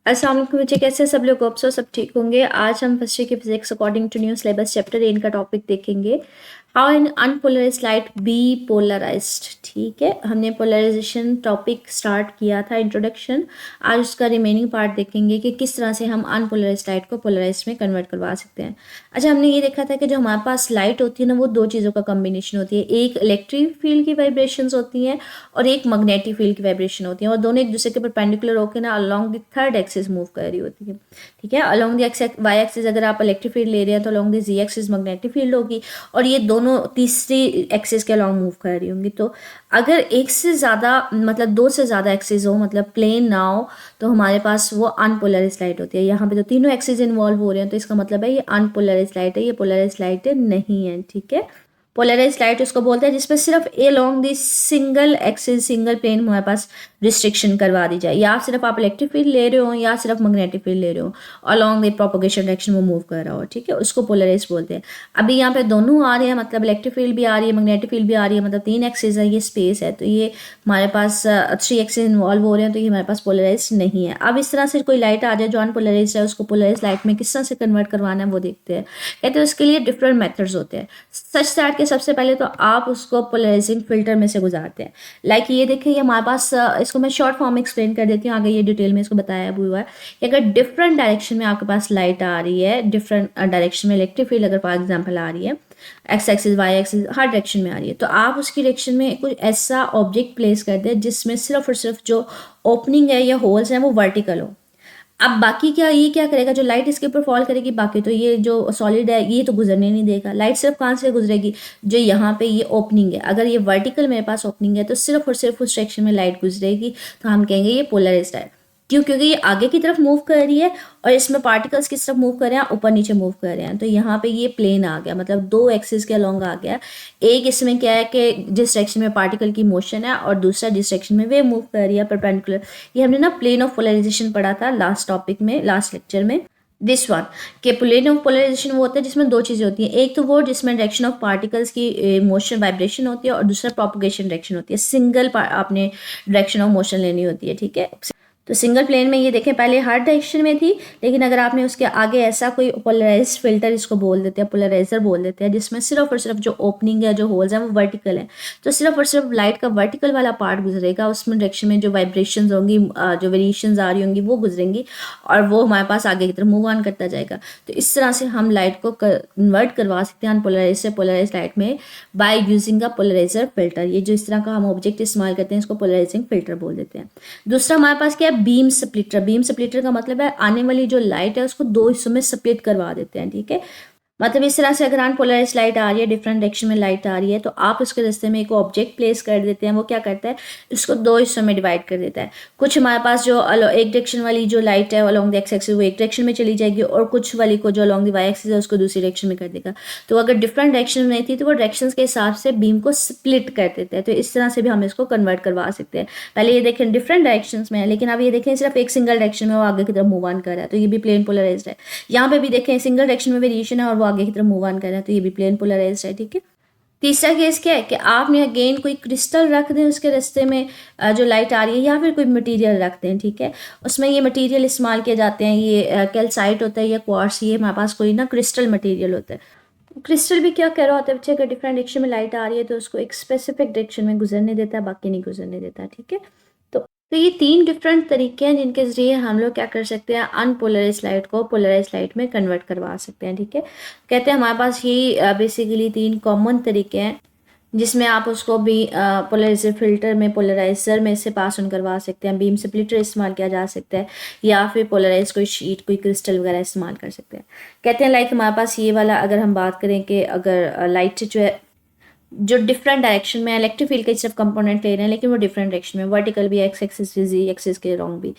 अस्सलाम वालेकुम बच्चे, कैसे सब लोग? होप सो सब ठीक होंगे। आज हम फर्स्ट ईयर की physics according to new syllabus chapter 8 का टॉपिक देखेंगे। How an unpolarised light be polarised. ठीक है, हमने पोलराइजेशन टॉपिक स्टार्ट किया था, इंट्रोडक्शन। आज उसका रिमेनिंग पार्ट देखेंगे कि किस तरह से हम अनपोलराइज्ड लाइट को पोलराइज्ड में कन्वर्ट करवा सकते हैं। अच्छा, हमने ये देखा था कि जो हमारे पास लाइट होती है ना, वो दो चीज़ों का कम्बिनेशन होती है। एक इलेक्ट्रिक फील्ड की वाइब्रेशंस होती हैं और एक मैग्नेटिक फील्ड की वाइब्रेशन होती है, और दोनों एक दूसरे के परपेंडिकुलर होकर ना along the third axis move कर रही होती है। ठीक है, अलोंग द वाई एक्सिस अगर आप इलेक्ट्रिक फील्ड ले रहे हैं तो along the z axis magnetic field होगी, और ये दोनों तीसरी एक्सिस के अलोंग मूव कर रही होंगी। तो अगर एक से ज़्यादा मतलब दो से ज़्यादा एक्सिस हो, मतलब प्लेन ना हो, तो हमारे पास वो अनपोलराइज्ड लाइट होती है। यहाँ पे तो तीनों एक्सिस इन्वॉल्व हो रहे हैं, तो इसका मतलब है ये अनपोलराइज्ड लाइट है, ये पोलराइज्ड लाइट नहीं है। ठीक है, पोलराइज्ड लाइट उसको बोलते हैं जिसमें सिर्फ along the single axis single plane हमारे पास रिस्ट्रिक्शन करवा दी जाए, या सिर्फ आप इलेक्ट्रिक फील्ड ले रहे हो या सिर्फ मैग्नेटिक फील्ड ले रहे हो, अलॉन्ग द प्रोपोगेशन डायरेक्शन वो मूव कर रहा हो। ठीक है, उसको पोलराइज्ड बोलते हैं। अभी यहाँ पे दोनों आ रहे हैं, मतलब इलेक्ट्रिक फील्ड भी आ रही है, मैग्नेटिक फील्ड भी आ रही है, मतलब तीन एक्सिस है, ये स्पेस है, तो ये हमारे पास थ्री एक्सिस इन्वॉल्व हो रहे हैं, तो ये हमारे पास पोलराइज नहीं है। अब इस तरह से कोई लाइट आ जाए जो अनपोलराइज है, उसको पोलराइज लाइट में किस तरह से कन्वर्ट करवाना है वो देखते हैं। कहते हैं उसके लिए डिफरेंट मेथड्स होते हैं। सच दैट के सबसे पहले तो आप उसको पोलराइजिंग फिल्टर में से गुजारते हैं। लाइक ये देखिए, हमारे पास इसको मैं शॉर्ट फॉर्म में एक्सप्लेन कर देती हूँ, आगे ये डिटेल में इसको बताया हुआ है कि अगर डिफरेंट डायरेक्शन में आपके पास लाइट आ रही है, डिफरेंट डायरेक्शन में इलेक्ट्रिक फील्ड अगर फॉर एग्जांपल आ रही है, एक्स एक्सिस वाई एक्सिस हर डायरेक्शन में आ रही है, तो आप उसकी डायरेक्शन में कुछ ऐसा ऑब्जेक्ट प्लेस कर दें जिसमें सिर्फ और सिर्फ जो ओपनिंग है या होल्स हैं वो वर्टिकल हो। अब बाकी क्या, ये क्या करेगा, जो लाइट इसके ऊपर फॉल करेगी, बाकी तो ये जो सॉलिड है ये तो गुजरने नहीं देगा। लाइट सिर्फ कहाँ से गुजरेगी, जो यहाँ पे ये ओपनिंग है, अगर ये वर्टिकल मेरे पास ओपनिंग है तो सिर्फ और सिर्फ उस सेक्शन में लाइट गुजरेगी, तो हम कहेंगे ये पोलराइज्ड है। क्यों? क्योंकि ये आगे की तरफ मूव कर रही है और इसमें पार्टिकल्स किस तरफ मूव कर रहे हैं, ऊपर नीचे मूव कर रहे हैं, तो यहाँ पे ये प्लेन आ गया, मतलब दो एक्सिस के अलोंग आ गया। एक इसमें क्या है कि जिस डायरेक्शन में पार्टिकल की मोशन है, और दूसरा जिस डायरेक्शन में वे मूव कर रही है परपेंडिकुलर। ये हमने ना प्लेन ऑफ पोलराइजेशन पढ़ा था लास्ट टॉपिक में, लास्ट लेक्चर में, दिस वन के प्लेन ऑफ पोलराइजेशन वो होता है जिसमें दो चीज़ें होती हैं। एक तो वो जिसमें डायरेक्शन ऑफ पार्टिकल्स की मोशन वाइब्रेशन होती है, और दूसरा प्रोपगेशन डायरेक्शन होती है। सिंगल आपने डायरेक्शन ऑफ मोशन लेनी होती है। ठीक है, तो सिंगल प्लेन में ये देखें पहले हर डायरेक्शन में थी, लेकिन अगर आपने उसके आगे ऐसा कोई पोलराइज फिल्टर, इसको बोल देते हैं पोलराइजर बोल देते हैं, जिसमें सिर्फ और सिर्फ जो ओपनिंग है, जो होल्स हैं वो वर्टिकल है, तो सिर्फ और सिर्फ लाइट का वर्टिकल वाला पार्ट गुजरेगा, उसमें डायरेक्शन में जो वाइब्रेशंस होंगी, जो वेरिएशंस आ रही होंगी वो गुजरेंगी, और वो हमारे पास आगे की तरफ मूव ऑन करता जाएगा। तो इस तरह से हम लाइट को कन्वर्ट करवा सकते हैं अनपोलराइज से पोलराइज लाइट में by using a polariser filter. ये जो इस तरह का हम ऑब्जेक्ट इस्तेमाल करते हैं इसको पोलराइजिंग फिल्टर बोल देते हैं। दूसरा हमारे पास क्या है, बीम स्प्लिटर। बीम स्प्लिटर का मतलब है आने वाली जो लाइट है उसको दो हिस्सों में स्प्लिट करवा देते हैं। ठीक है, मतलब इस तरह से अगर अनपोलराइज लाइट आ रही है, डिफरेंट डायरेक्शन में लाइट आ रही है, तो आप उसके रास्ते में एक ऑब्जेक्ट प्लेस कर देते हैं। वो क्या करता है, इसको दो हिस्सों में डिवाइड कर देता है। कुछ हमारे पास जो एक डायरेक्शन वाली जो लाइट है अलोंग द एक्स एक्सिस वो एक डायरेक्शन में चली जाएगी, और कुछ वाली को जो अलोंग द वाई एक्सिस है उसको दूसरी डायरेक्शन में कर देगा। तो अगर डिफरेंट डायरेक्शन में थी तो वो डायरेक्शन के हिसाब से बीम को स्प्लिट कर देते हैं। तो इस तरह से भी हम इसको कन्वर्ट करवा सकते हैं। पहले ये देखें डिफरेंट डायरेक्शन में है, लेकिन अब ये देखें सिर्फ एक सिंगल डायरेक्शन में वो आगे की तरफ मूव ऑन कर रहा है, तो ये भी प्लेन पोलराइज्ड है। यहाँ पे भी देखें सिंगल डायरेक्शन में वेरिएशन है और वो आगे की तरफ मूव ऑन कर रहा है, तो ये भी प्लेन पोलराइज्ड है। ठीक है, तीसरा केस क्या है कि आपने अगेन कोई क्रिस्टल रख दें उसके रास्ते में, जो लाइट आ रही है, या फिर कोई मटेरियल रख दें। ठीक है, उसमें ये मटेरियल इस्तेमाल किए जाते हैं, ये कैल्साइट होता है या क्वार्ट्ज, ये हमारे पास कोई ना क्रिस्टल मटेरियल होता है। क्रिस्टल भी क्या कह रहा होता है बच्चे, अगर डिफरेंट डायरेक्शन में लाइट आ रही है तो उसको एक स्पेसिफिक डायरेक्शन में गुजरने देता है, बाकी नहीं गुजरने देता। ठीक है, तो ये तीन डिफरेंट तरीके हैं जिनके ज़रिए हम लोग क्या कर सकते हैं, अनपोलराइज लाइट को पोलराइज लाइट में कन्वर्ट करवा सकते हैं। ठीक है, कहते हैं हमारे पास यही बेसिकली तीन कॉमन तरीके हैं जिसमें आप उसको भी पोलराइजर फिल्टर में, पोलराइजर में से पास ऑन करवा सकते हैं। बीम स्प्लिटर इस्तेमाल किया जा सकता है, या फिर पोलराइज कोई शीट, कोई क्रिस्टल वगैरह इस्तेमाल कर सकते हैं। कहते हैं लाइक हमारे पास ये वाला, अगर हम बात करें कि अगर लाइट जो है जो डिफरेंट डायरेक्शन में इलेक्ट्रिक फील्ड के सिर्फ कंपोनेंट ले रहे हैं, लेकिन वो डिफरेंट डायरेक्शन में, वर्टिकल भी, एक्स एक्सिस भी, जी एक्सिस के रॉन्ग भी,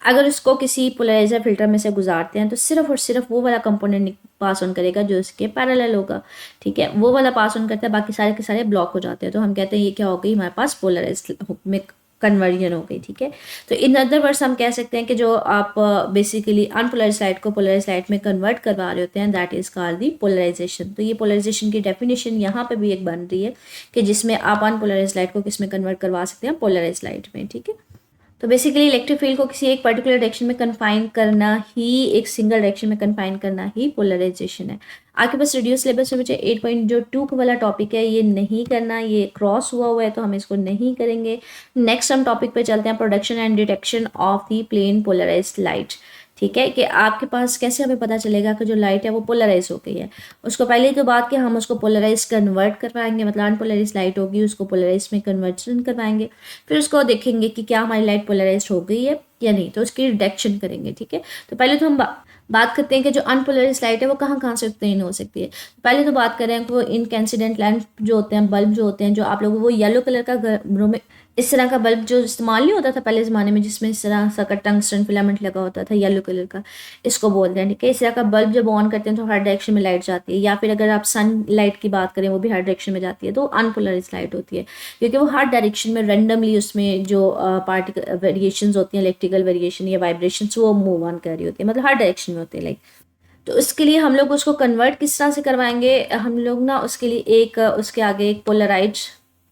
अगर उसको किसी पोलराइजर फिल्टर में से गुजारते हैं तो सिर्फ और सिर्फ वो वाला कंपोनेंट पास ऑन करेगा जो इसके पैरेलल होगा। ठीक है, वो वाला पास ऑन करता है, बाकी सारे के सारे ब्लॉक हो जाते हैं। तो हम कहते हैं ये क्या हो गई, हमारे पास पोलराइज में कन्वर्जन हो गई। ठीक है, तो इन अदर वर्ड्स हम कह सकते हैं कि जो आप बेसिकली अनपोलराइज लाइट को पोलराइज लाइट में कन्वर्ट करवा रहे होते हैं, that is called the polarisation. तो ये पोलराइजेशन की डेफिनेशन यहाँ पे भी एक बन रही है कि जिसमें आप अनपोलराइज लाइट को किस में कन्वर्ट करवा सकते हैं, पोलराइज लाइट में। ठीक है, तो बेसिकली इलेक्ट्रिक फील्ड को किसी एक पर्टिकुलर डायरेक्शन में कन्फाइन करना ही, एक सिंगल डायरेक्शन में कन्फाइन करना ही पोलराइजेशन है। आपके पास रिड्यूस सिलेबस में मुझे 8.2 वाला टॉपिक है, ये नहीं करना, ये क्रॉस हुआ है तो हम इसको नहीं करेंगे। नेक्स्ट हम टॉपिक पे चलते हैं, production and detection of the plane polarised light. ठीक है, कि आपके पास कैसे हमें पता चलेगा कि जो लाइट है वो पोलराइज हो गई है। उसको पहले तो बात कि हम उसको पोलराइज कन्वर्ट करवाएंगे, मतलब अनपोलराइज लाइट होगी उसको पोलराइज में कन्वर्जन करवाएंगे। फिर उसको देखेंगे कि क्या हमारी लाइट पोलराइज हो गई है या नहीं, तो उसकी डिटेक्शन करेंगे। ठीक है, तो पहले तो हम बात करते हैं कि जो अनपोलराइज लाइट है वो कहाँ कहाँ से उत्तीर्ण हो सकती है। पहले तो बात करें कि वो इनकैंसिडेंट लैंप जो होते हैं, बल्ब जो होते हैं, जो आप लोग वो येलो कलर का घरों में इस तरह का बल्ब जो इस्तेमाल नहीं होता था पहले ज़माने में, जिसमें इस तरह सा का टंगस्टन फिलामेंट लगा होता था येलो कलर का, इसको बोलते हैं। ठीक है, इस तरह का बल्ब जब ऑन करते हैं तो हर डायरेक्शन में लाइट जाती है। या फिर अगर आप सन लाइट की बात करें वो भी हर डायरेक्शन में जाती है, तो अनपोलराइज लाइट होती है, क्योंकि वो हर डायरेक्शन में रेंडमली उसमें जो पार्टिकल वेरिएशंस होती हैं, इलेक्ट्रिकल वेरिएशन या वाइब्रेशंस, वो मूव ऑन कर रही होती है, मतलब हर डायरेक्शन में होती है लाइक। तो उसके लिए हम लोग उसको कन्वर्ट किस तरह से करवाएंगे, हम लोग ना उसके लिए एक उसके आगे एक पोलराइज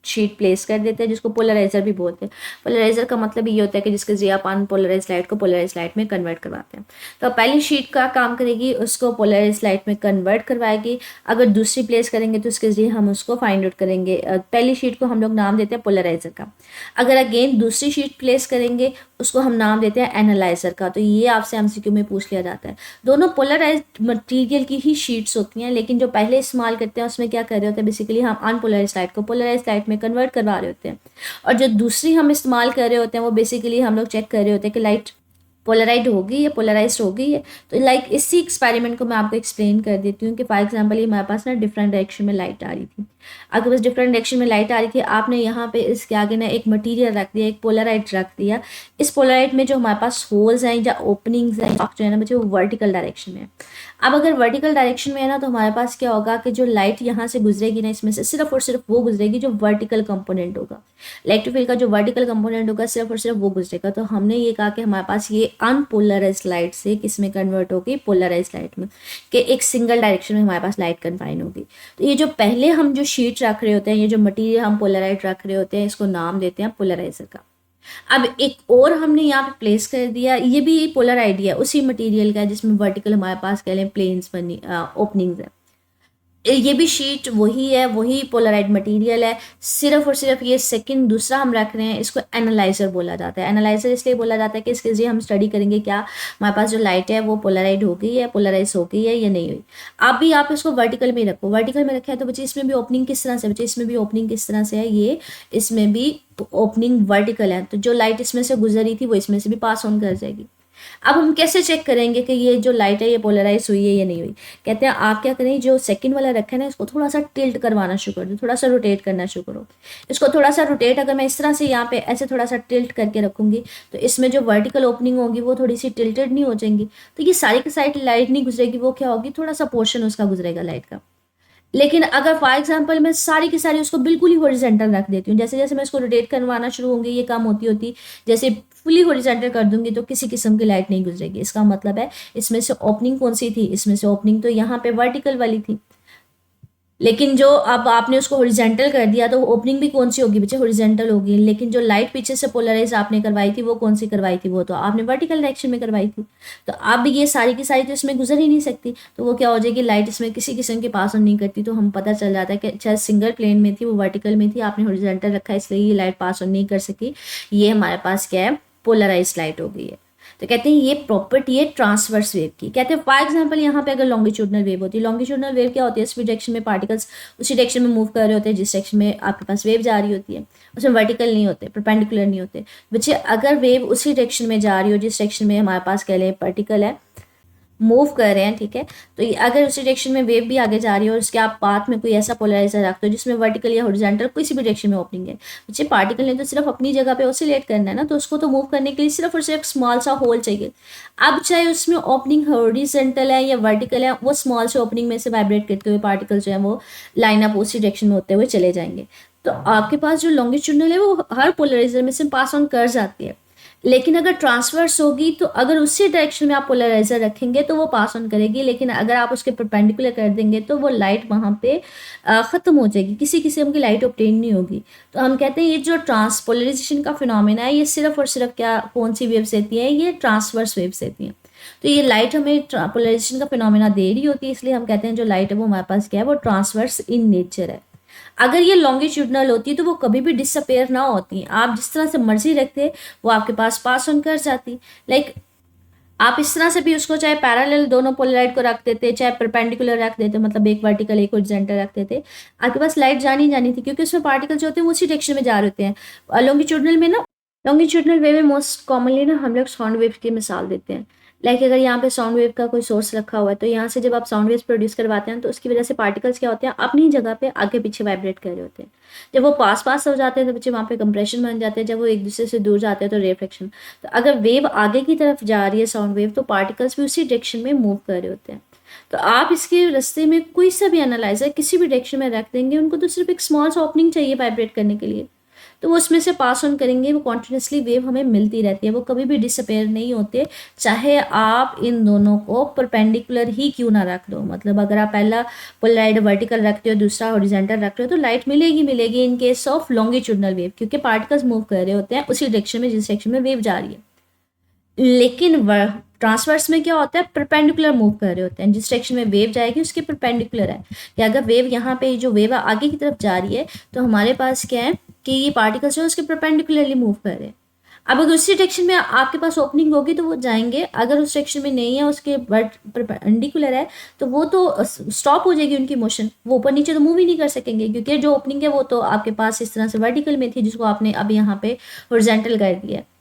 शीट प्लेस कर देते हैं, जिसको पोलराइजर भी बोलते हैं। पोलराइजर का मतलब ये होता है कि जिसके जरिए आप अनपोलराइज लाइट को पोलराइज लाइट में कन्वर्ट करवाते हैं। तो पहली शीट का काम करेगी, उसको पोलराइज लाइट में कन्वर्ट करवाएगी। अगर दूसरी प्लेस करेंगे तो उसके जरिए हम उसको फाइंड आउट करेंगे। पहली शीट को हम लोग नाम देते हैं पोलराइजर का। अगर अगेन दूसरी शीट प्लेस करेंगे उसको हम नाम देते हैं एनालाइजर का। तो ये आपसे एमसीक्यू में पूछ लिया जाता है। दोनों पोलराइज मटेरियल की ही शीट्स होती हैं, लेकिन जो पहले इस्तेमाल करते हैं उसमें क्या कर रहे होते हैं, बेसिकली हम अनपोलराइज लाइट को पोलराइज लाइट में कन्वर्ट करवा रहे होते हैं। और जो दूसरी हम इस्तेमाल कर रहे होते हैं वो बेसिकली हम लोग चेक कर रहे होते हैं कि लाइट पोलराइड होगी या पोलराइज हो गई है। तो लाइक इसी एक्सपेरिमेंट को मैं आपको एक्सप्लेन कर देती हूँ कि फॉर एग्जांपल ये हमारे पास ना डिफरेंट डायरेक्शन में लाइट आ रही थी। अगर बस डिफरेंट डायरेक्शन में लाइट आ रही थी, आपने यहाँ पे इसके आगे ना एक मटेरियल रख दिया, एक पोलराइड रख दिया। इस पोलराइड में जो हमारे पास होल्स हैं या ओपनिंग्स हैं जो है ना बच्चे, वो वर्टिकल डायरेक्शन में है। अब अगर वर्टिकल डायरेक्शन में है ना, तो हमारे पास क्या होगा कि जो लाइट यहाँ से गुजरेगी ना, इसमें से सिर्फ और सिर्फ वो गुजरेगी जो वर्टिकल कंपोनेंट होगा। इलेक्ट्रिक फील्ड का जो वर्टिकल कंपोनेंट होगा सिर्फ और सिर्फ वो गुजरेगा। तो हमने ये कहा कि हमारे पास ये अनपोलराइज लाइट से किस में कन्वर्ट होगी, पोलराइज लाइट में, कि एक सिंगल डायरेक्शन में हमारे पास लाइट कन्फाइन होगी। तो ये जो पहले हम जो शीट रख रहे होते हैं, ये जो मटेरियल हम पोलराइड रख रहे होते हैं, इसको नाम देते हैं पोलराइजर का। अब एक और हमने यहाँ पे प्लेस कर दिया, ये भी पोलर आइडिया उसी मटेरियल का है जिसमें वर्टिकल हमारे पास कह लें प्लेन्स बनी ओपनिंग्स है। ये भी शीट वही है, वही पोलराइड मटेरियल है, सिर्फ और सिर्फ ये सेकंड दूसरा हम रख रहे हैं, इसको एनालाइजर बोला जाता है। एनालाइजर इसलिए बोला जाता है कि इसके जरिए हम स्टडी करेंगे क्या हमारे पास जो लाइट है वो पोलराइड हो गई है, पोलराइज हो गई है या नहीं हुई। आप भी आप इसको वर्टिकल में रखो, वर्टिकल में रखा है तो बच्चे इसमें भी ओपनिंग किस तरह से, बच्चे इसमें भी ओपनिंग किस तरह से है, ये इसमें भी ओपनिंग वर्टिकल है, तो जो लाइट इसमें से गुजर रही थी वो इसमें से भी पास ऑन कर जाएगी। अब हम कैसे चेक करेंगे कि ये जो लाइट है ये पोलराइज हुई है या नहीं हुई। कहते हैं आप क्या करें, जो सेकंड वाला रखा है ना, इसको थोड़ा सा टिल्ट करवाना शुरू कर दो, थोड़ा सा रोटेट करना शुरू करो। इसको थोड़ा सा रोटेट, अगर मैं इस तरह से यहाँ पे ऐसे थोड़ा सा टिल्ट करके रखूंगी तो इसमें जो वर्टिकल ओपनिंग होगी वो थोड़ी सी टिल्टेड नहीं हो जाएंगी, तो ये सारी की सारी लाइट नहीं गुजरेगी, वो क्या होगी, थोड़ा सा पोर्शन उसका गुजरेगा लाइट का। लेकिन अगर फॉर एग्जांपल मैं सारी की सारी उसको बिल्कुल ही हॉरिजॉन्टल रख देती हूँ, जैसे जैसे मैं इसको रोटेट करवाना शुरू होंगी ये काम होती होती, जैसे फुली हॉरिजॉन्टल कर दूंगी तो किसी किस्म की लाइट नहीं गुजरेगी। इसका मतलब है इसमें से ओपनिंग कौन सी थी, इसमें से ओपनिंग तो यहाँ पे वर्टिकल वाली थी, लेकिन जो अब आपने उसको हॉरिजॉन्टल कर दिया तो ओपनिंग भी कौन सी होगी बच्चे, हॉरिजॉन्टल होगी। लेकिन जो लाइट पीछे से पोलराइज आपने करवाई थी वो कौन सी करवाई थी, वो तो आपने वर्टिकल डायरेक्शन में करवाई थी। तो अब ये सारी की सारी तो इसमें गुजर ही नहीं सकती, तो वो क्या हो जाएगी, लाइट इसमें किसी किस्म के पास ऑन नहीं करती। तो हम पता चल जाता है कि चाहे सिंगल प्लेन में थी, वो वर्टिकल में थी, आपने हॉरिजॉन्टल रखा इसलिए ये लाइट पास ऑन नहीं कर सकी, ये हमारे पास क्या है, पोलराइज लाइट हो गई है। तो कहते हैं ये प्रॉपर्टी है ट्रांसवर्स वेव की। कहते हैं फॉर एग्जांपल यहाँ पे अगर लॉन्गिट्यूडनल वेव होती है, लॉन्गिट्यूडनल वेव क्या होती है, इस डायरेक्शन में पार्टिकल्स उसी डायरेक्शन में मूव कर रहे होते हैं जिस डायरेक्शन में आपके पास वेव जा रही होती है, उसमें वर्टिकल नहीं होते, परपेंडिकुलर नहीं होते। बच्चे अगर वेव उसी डायरेक्शन में जा रही हो जिस डायरेक्शन में हमारे पास कह लें पार्टिकल है मूव कर रहे हैं, ठीक है, तो ये अगर उसी डायरेक्शन में वेव भी आगे जा रही है और उसके आप पाथ में कोई ऐसा पोलराइजर रखते हो जिसमें वर्टिकल या हॉरिजॉन्टल किसी भी डायरेक्शन में ओपनिंग है, बच्चे पार्टिकल ने तो सिर्फ अपनी जगह पे ऑसिलेट करना है ना, तो उसको तो मूव करने के लिए सिर्फ और सिर्फ स्मॉल सा होल चाहिए। अब चाहे उसमें ओपनिंग हॉरिजॉन्टल है या वर्टिकल है, वो स्मॉल से ओपनिंग में से वाइब्रेट करते हुए पार्टिकल जो है वो लाइन अप उसी डायरेक्शन में होते हुए चले जाएंगे। तो आपके पास जो लॉन्गिट्यूडनल है वो हर पोलराइजर में से पास ऑन कर जाती है, लेकिन अगर ट्रांसवर्स होगी तो अगर उसी डायरेक्शन में आप पोलराइजर रखेंगे तो वो पास ऑन करेगी, लेकिन अगर आप उसके परपेंडिकुलर कर देंगे तो वो लाइट वहाँ पे ख़त्म हो जाएगी, किसी किस्म की लाइट ऑब्टेन नहीं होगी। तो हम कहते हैं ये जो ट्रांसपोलराइजेशन का फिनोमेना है ये सिर्फ और सिर्फ क्या कौन सी वेव्स देती है, ये ट्रांसवर्स वेव्स देती हैं। तो ये लाइट हमें पोलराइजेशन का फिनोमेना दे रही होती है, इसलिए हम कहते हैं जो लाइट है वो हमारे पास क्या है, वो ट्रांसवर्स इन नेचर है। अगर ये लॉन्गिट्यूडनल होती तो वो कभी भी डिसअपेयर ना होती, आप जिस तरह से मर्जी रखते वो आपके पास ऑन कर जाती। लाइक आप इस तरह से भी उसको चाहे पैरेलल दोनों पोलराइड को रख देते, चाहे परपेंडिकुलर रख देते, मतलब एक वर्टिकल एक हॉरिजॉन्टल रख देते, आपके पास लाइट जानी जानी थी, क्योंकि उसमें पार्टिकल्स जो होते हैं वो उसी डायरेक्शन में जा रहे होते हैं। लॉन्गिट्यूडनल में ना, लॉन्गिट्यूडनल वेव में मोस्ट कॉमनली ना हम लोग साउंड वेव की मिसाल देते हैं। लाइक अगर यहाँ पे साउंड वेव का कोई सोर्स रखा हुआ है तो यहाँ से जब आप साउंड वेव्स प्रोड्यूस करवाते हैं तो उसकी वजह से पार्टिकल्स क्या होते हैं, अपनी जगह पे आगे पीछे वाइब्रेट कर रहे होते हैं। जब वो पास पास हो जाते हैं तो बच्चे वहाँ पे कंप्रेशन बन जाते हैं, जब वो एक दूसरे से दूर जाते हैं तो रिफ्लेक्शन। तो अगर वेव आगे की तरफ जा रही है साउंड वेव, तो पार्टिकल्स भी उसी डायरेक्शन में मूव कर रहे होते हैं। तो आप इसके रास्ते में कोई सा भी एनालाइजर किसी भी डायरेक्शन में रख देंगे, उनको तो सिर्फ एक स्मॉल सा ओपनिंग चाहिए वाइब्रेट करने के लिए, तो वो उसमें से पास ऑन करेंगे, वो कॉन्टिन्यूसली वेव हमें मिलती रहती है, वो कभी भी डिसअपेयर नहीं होते, चाहे आप इन दोनों को परपेंडिकुलर ही क्यों ना रख दो। मतलब अगर आप पहला पोलराइड वर्टिकल रखते हो, दूसरा हॉरिजॉन्टल रखते हो, तो लाइट मिलेगी मिलेगी in case of longitudinal wave, क्योंकि पार्टिकल्स मूव कर रहे होते हैं उसी डायरेक्शन में जिस डायरेक्शन में वेव जा रही है। लेकिन ट्रांसवर्स में क्या होता है, परपेंडिकुलर मूव कर रहे होते हैं, जिस डायरेक्शन में वेव जाएगी उसके परपेंडिकुलर है। कि अगर वेव यहाँ पे जो वेव आगे की तरफ जा रही है तो हमारे पास क्या है कि ये पार्टिकल्स जो है उसके परपेंडिकुलरली मूव कर रहे हैं। अब अगर उसी डायरेक्शन में आपके पास ओपनिंग होगी तो वो जाएंगे, अगर उस डायरेक्शन में नहीं है, उसके परपेंडिकुलर है, तो वो तो स्टॉप हो जाएगी उनकी मोशन, वो ऊपर नीचे तो मूव ही नहीं कर सकेंगे, क्योंकि जो ओपनिंग है वो तो आपके पास इस तरह से वर्टिकल में थी जिसको आपने अब यहाँ पे हॉरिजॉन्टल कर दिया है।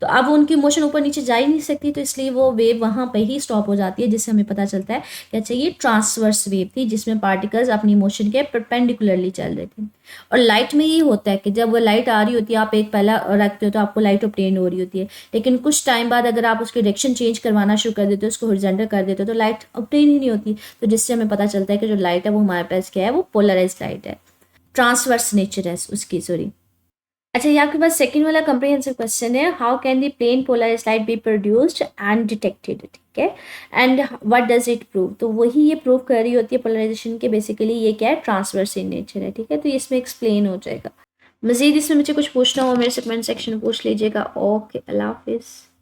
तो अब उनकी मोशन ऊपर नीचे जा ही नहीं सकती, तो इसलिए वो वेव वहाँ पे ही स्टॉप हो जाती है, जिससे हमें पता चलता है कि अच्छा ये ट्रांसवर्स वेव थी जिसमें पार्टिकल्स अपनी मोशन के परपेंडिकुलरली चल रहे थे। और लाइट में ये होता है कि जब वो लाइट आ रही होती है, आप एक पहला रखते हो तो आपको लाइट ऑब्टेन हो रही होती है, लेकिन कुछ टाइम बाद अगर आप उसकी डायरेक्शन चेंज करवाना शुरू कर देते हो, उसको हॉरिजॉन्टल कर देते हो, तो लाइट ऑब्टेन ही नहीं होती। तो जिससे हमें पता चलता है कि जो लाइट है वो हमारे पास क्या है, वो पोलराइज लाइट है, ट्रांसवर्स नेचर है उसकी, सॉरी। अच्छा, ये आपके पास सेकंड वाला कम्प्रिहेंसिव क्वेश्चन है, how can the plane polarise light be produced and detected, ठीक है, and what does it prove. तो वही ये प्रूव कर रही होती है पोलराइजेशन के, बेसिकली ये क्या है, ट्रांसवर्स इन नेचर है, ठीक है। तो इसमें एक्सप्लेन हो जाएगा। मजीद इसमें मुझे कुछ पूछना हो मेरे से कमेंट सेक्शन में पूछ लीजिएगा। ओके, अल्लाह हाफिज़।